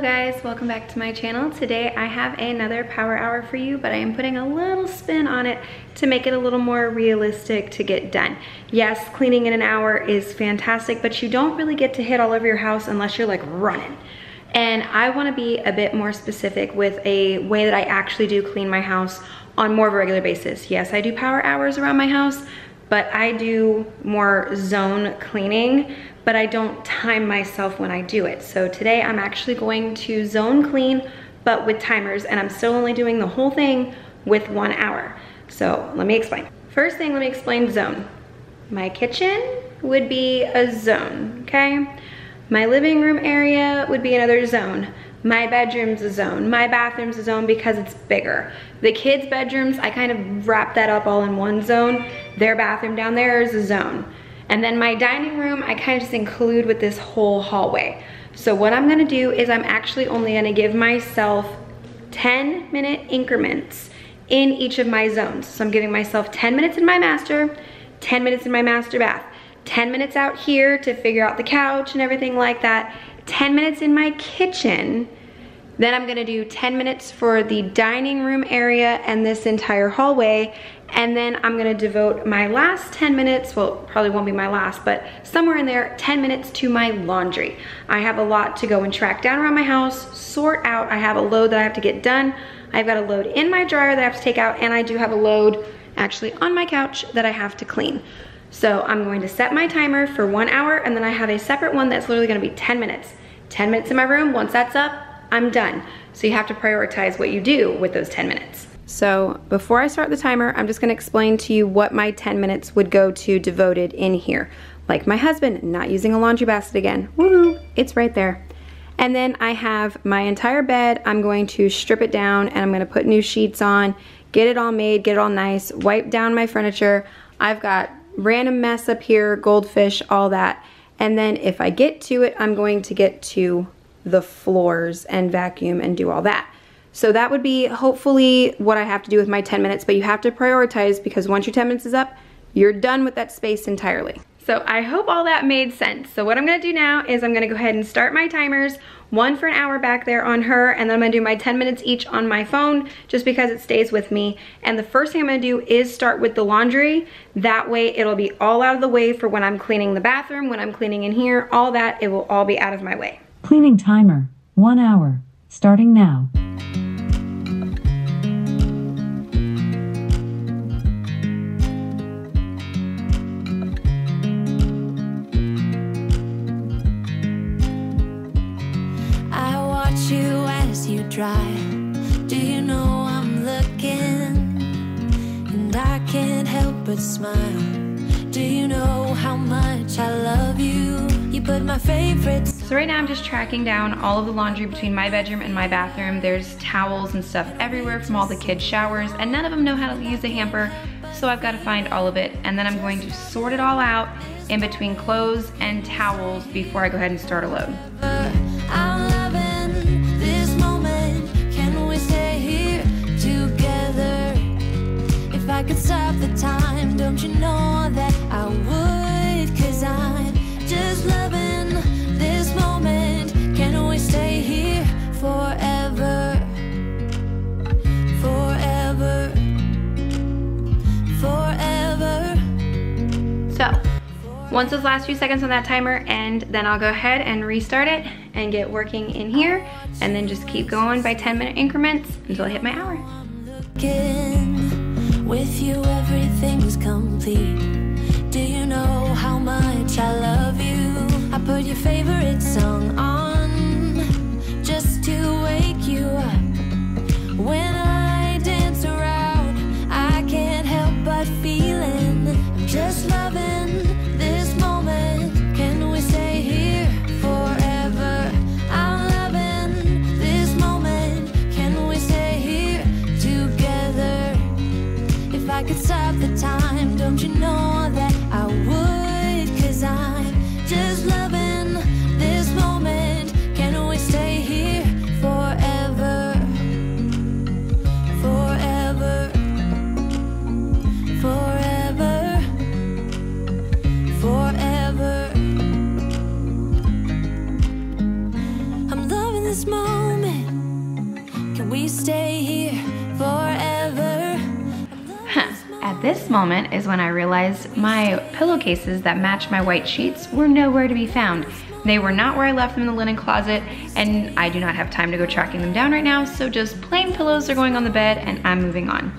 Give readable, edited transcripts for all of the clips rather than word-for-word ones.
guys, welcome back to my channel. Today I have another power hour for you, but I am putting a little spin on it to make it a little more realistic to get done. Yes, cleaning in an hour is fantastic, but you don't really get to hit all over your house unless you're like running. And I want to be a bit more specific with a way that I actually do clean my house on more of a regular basis. Yes, I do power hours around my house, but I do more zone cleaning, but I don't time myself when I do it. So today I'm actually going to zone clean, but with timers, and I'm still only doing the whole thing with 1 hour. So let me explain. First thing, let me explain zone. My kitchen would be a zone, okay? My living room area would be another zone. My bedroom's a zone. My bathroom's a zone because it's bigger. The kids' bedrooms, I kind of wrap that up all in one zone. Their bathroom down there is a zone. And then my dining room, I kind of just include with this whole hallway. So what I'm gonna do is I'm actually only gonna give myself 10-minute increments in each of my zones. So I'm giving myself 10 minutes in my master, 10 minutes in my master bath, 10 minutes out here to figure out the couch and everything like that, 10 minutes in my kitchen. Then I'm gonna do 10 minutes for the dining room area and this entire hallway. And then I'm gonna devote my last 10 minutes, well, probably won't be my last, but somewhere in there, 10 minutes to my laundry. I have a lot to go and track down around my house, sort out. I have a load that I have to get done. I've got a load in my dryer that I have to take out, and I do have a load actually on my couch that I have to clean. So I'm going to set my timer for 1 hour, and then I have a separate one that's literally gonna be 10 minutes. 10 minutes in my room, once that's up, I'm done. So you have to prioritize what you do with those 10 minutes. So before I start the timer, I'm just gonna explain to you what my 10 minutes would go to devoted in here. Like my husband, not using a laundry basket again. Woohoo, it's right there. And then I have my entire bed. I'm going to strip it down and I'm gonna put new sheets on, get it all made, get it all nice, wipe down my furniture. I've got random mess up here, goldfish, all that. And then if I get to it, I'm going to get to the floors and vacuum and do all that. So that would be hopefully what I have to do with my 10 minutes, but you have to prioritize because once your 10 minutes is up, you're done with that space entirely. So I hope all that made sense. So what I'm gonna do now is I'm gonna go ahead and start my timers, one for an hour back there on her, and then I'm gonna do my 10 minutes each on my phone just because it stays with me. And the first thing I'm gonna do is start with the laundry. That way it'll be all out of the way for when I'm cleaning the bathroom, when I'm cleaning in here, all that, it will all be out of my way. Cleaning timer, 1 hour, starting now. Drive. Do you know I'm looking and I can't help but smile? Do you know how much I love you? You put my favorites. So right now I'm just tracking down all of the laundry between my bedroom and my bathroom. There's towels and stuff everywhere from all the kids' showers, and none of them know how to use the hamper, so I've got to find all of it. And then I'm going to sort it all out in between clothes and towels before I go ahead and start a load. If I could stop the time, don't you know that I would? 'Cause I'm just loving this moment. Can we stay here forever? Forever. Forever. So, once those last few seconds on that timer end, then I'll go ahead and restart it and get working in here, and then just keep going by 10-minute increments until I hit my hour. With you everything's complete. Do you know how much I love you? I put your favorite song on just to wake you up. When I dance around, I can't help but feeling I'm just loving this moment. Can we stay here forever? I'm loving this moment. Can we stay here together? If I could stop the time, don't you know that I would? 'Cause I'm just loving this moment. this moment, can we stay here forever? At this moment is when I realized my pillowcases that match my white sheets were nowhere to be found. They were not where I left them in the linen closet, and I do not have time to go tracking them down right now, so just plain pillows are going on the bed and I'm moving on.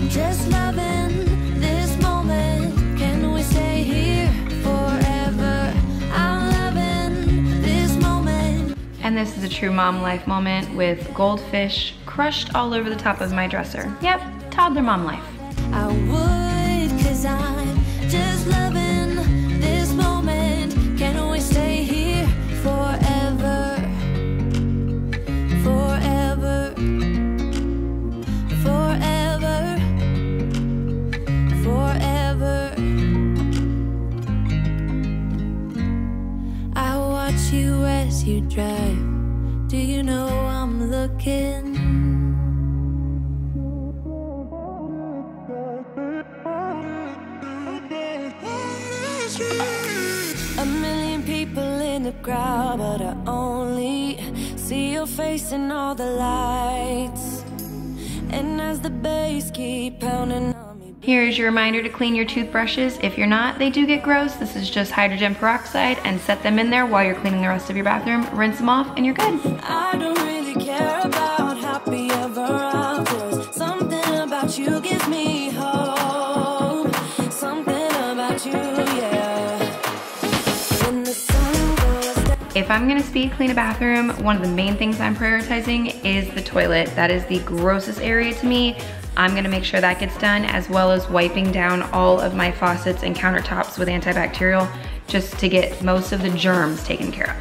Just loving this moment, can we stay here forever? I'm loving this moment. And this is a true mom life moment with goldfish crushed all over the top of my dresser. Yep, toddler mom life. I would, 'cause I'm just loving this moment. Can we stay here forever? Forever. Forever. Forever. I watch you as you drive. Do you know I'm looking? A million people in the crowd, but I only see your face in all the lights. And as the bass keep pounding on me. Here's your reminder to clean your toothbrushes. If you're not, they do get gross. This is just hydrogen peroxide, and set them in there while you're cleaning the rest of your bathroom. Rinse them off and you're good. I don't really care about happy ever afters. Something about you gives me hope. Something about you, yeah. When the sun goes down. If I'm gonna speed clean a bathroom, one of the main things I'm prioritizing is the toilet. That is the grossest area to me. I'm gonna make sure that gets done, as well as wiping down all of my faucets and countertops with antibacterial, just to get most of the germs taken care of.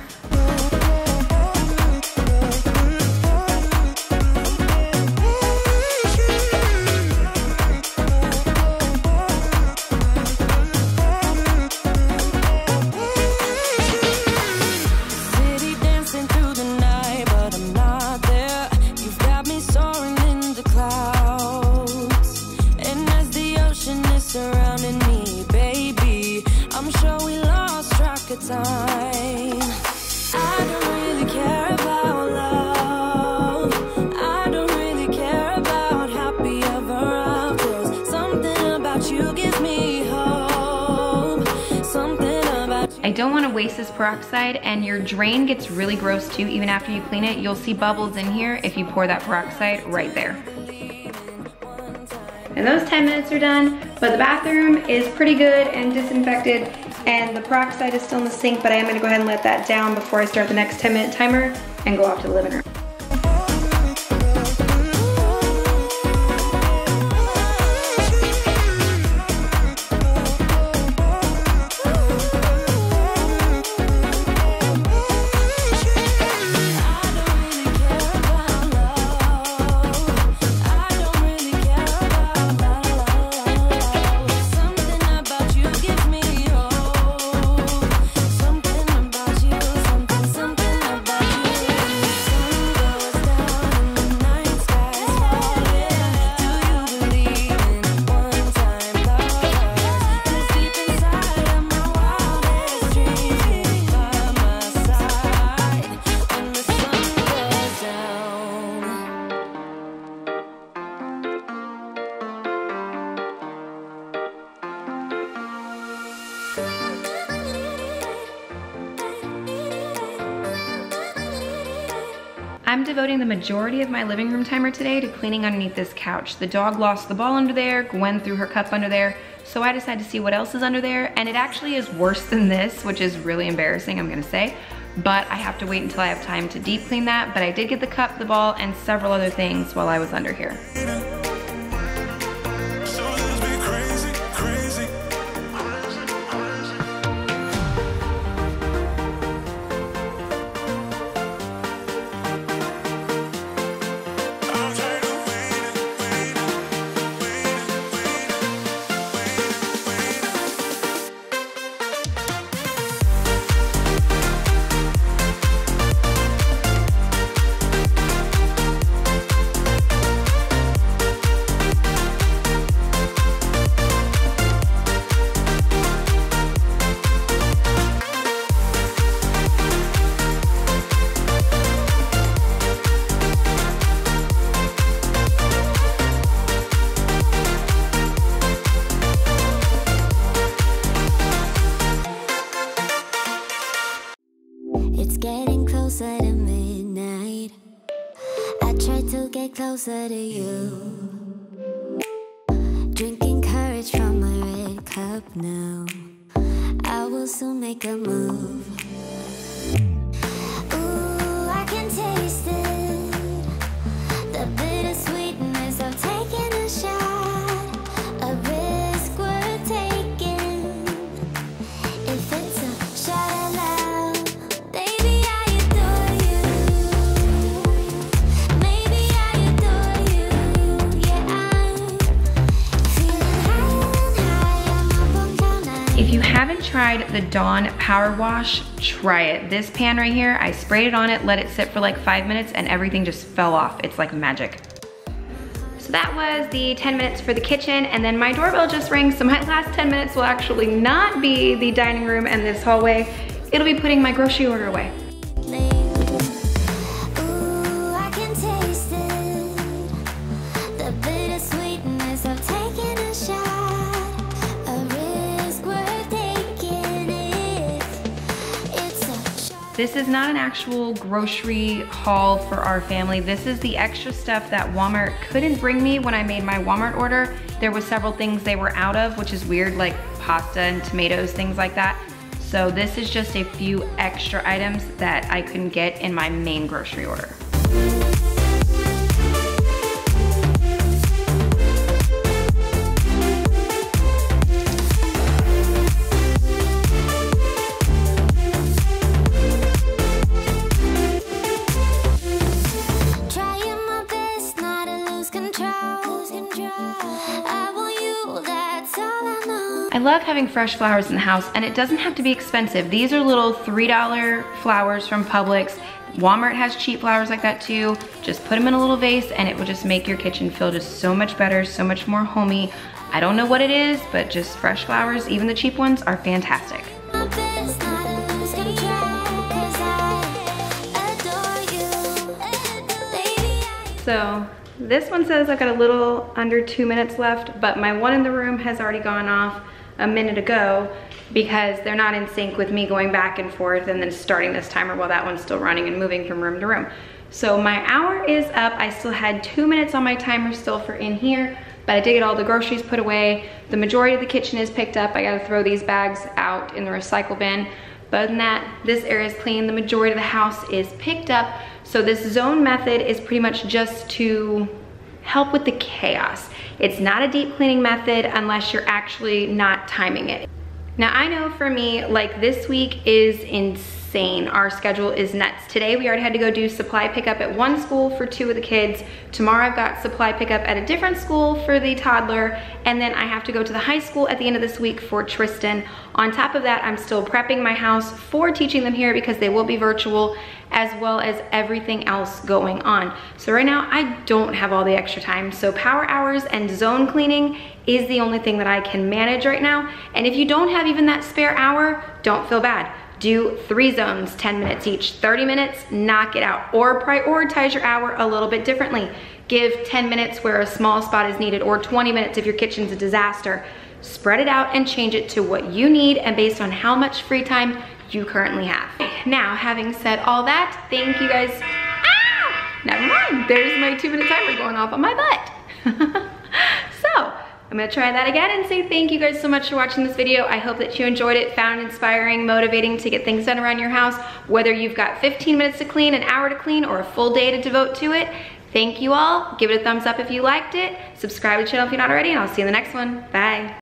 City dancing through the night, but I'm not there. You've got me soaring in the clouds. And as the ocean is surrounding me, baby, I'm sure we lost track of time. I don't really care about love. I don't really care about happy ever afters. Something about you gives me hope. Something about you. I don't wanna waste this peroxide, and your drain gets really gross too. Even after you clean it, you'll see bubbles in here if you pour that peroxide right there. And those 10 minutes are done, but the bathroom is pretty good and disinfected, and the peroxide is still in the sink, but I am gonna go ahead and let that down before I start the next 10-minute timer and go off to the living room. I'm devoting the majority of my living room timer today to cleaning underneath this couch. The dog lost the ball under there, Gwen threw her cup under there, so I decided to see what else is under there, and it actually is worse than this, which is really embarrassing, I'm gonna say, but I have to wait until I have time to deep clean that, but I did get the cup, the ball, and several other things while I was under here. to get closer to you. Drinking courage from my red cup now. I will soon make a move. Ooh, I can taste it. The bittersweetness of taking a shot. A risk worth taking. If it's a shot at love, baby, I adore you. Maybe I adore you. Yeah, I'm feeling higher and higher. I'm up on cloud nine. If you haven't tried the Dawn Power Wash, try it. This pan right here, I sprayed it on it, let it sit for like 5 minutes, and everything just fell off. It's like magic. So that was the 10 minutes for the kitchen, and then my doorbell just rang, so my last 10 minutes will actually not be the dining room and this hallway. It'll be putting my grocery order away. Ooh, I can taste it. The bittersweetness of taking a shot. A risk worth taking it's a shot. This is not an actual grocery haul for our family. This is the extra stuff that Walmart couldn't bring me when I made my Walmart order. There was several things they were out of, which is weird, like pasta and tomatoes, things like that. So this is just a few extra items that I couldn't get in my main grocery order. Trying my best not to lose control. I want you, that's all I know. I love having fresh flowers in the house, and it doesn't have to be expensive. These are little $3 flowers from Publix. Walmart has cheap flowers like that too. Just put them in a little vase and it will just make your kitchen feel just so much better, so much more homey. I don't know what it is, but just fresh flowers, even the cheap ones, are fantastic. My best not to lose control, 'cause I adore you. Baby, So this one says I've got a little under 2 minutes left, but my one in the room has already gone off a minute ago because they're not in sync with me going back and forth and then starting this timer while that one's still running and moving from room to room. So my hour is up. I still had 2 minutes on my timer still for in here, but I did get all the groceries put away. The majority of the kitchen is picked up. I gotta throw these bags out in the recycle bin. But other than that, this area is clean. The majority of the house is picked up. So this zone method is pretty much just to help with the chaos. It's not a deep cleaning method unless you're actually not timing it. Now I know for me, like this week is insane. Our schedule is nuts. Today we already had to go do supply pickup at one school for 2 of the kids. Tomorrow I've got supply pickup at a different school for the toddler. And then I have to go to the high school at the end of this week for Tristan. On top of that, I'm still prepping my house for teaching them here because they will be virtual, as well as everything else going on. So right now I don't have all the extra time. So power hours and zone cleaning is the only thing that I can manage right now. And if you don't have even that spare hour, don't feel bad. Do 3 zones, 10 minutes each, 30 minutes, knock it out. Or prioritize your hour a little bit differently. Give 10 minutes where a small spot is needed, or 20 minutes if your kitchen's a disaster. Spread it out and change it to what you need and based on how much free time you currently have. Now, having said all that, thank you guys. Ah! Never mind, there's my 2-minute timer going off on my butt. So, I'm gonna try that again and say thank you guys so much for watching this video. I hope that you enjoyed it, found it inspiring, motivating to get things done around your house, whether you've got 15 minutes to clean, an hour to clean, or a full day to devote to it. Thank you all. Give it a thumbs up if you liked it. Subscribe to the channel if you're not already, and I'll see you in the next one. Bye.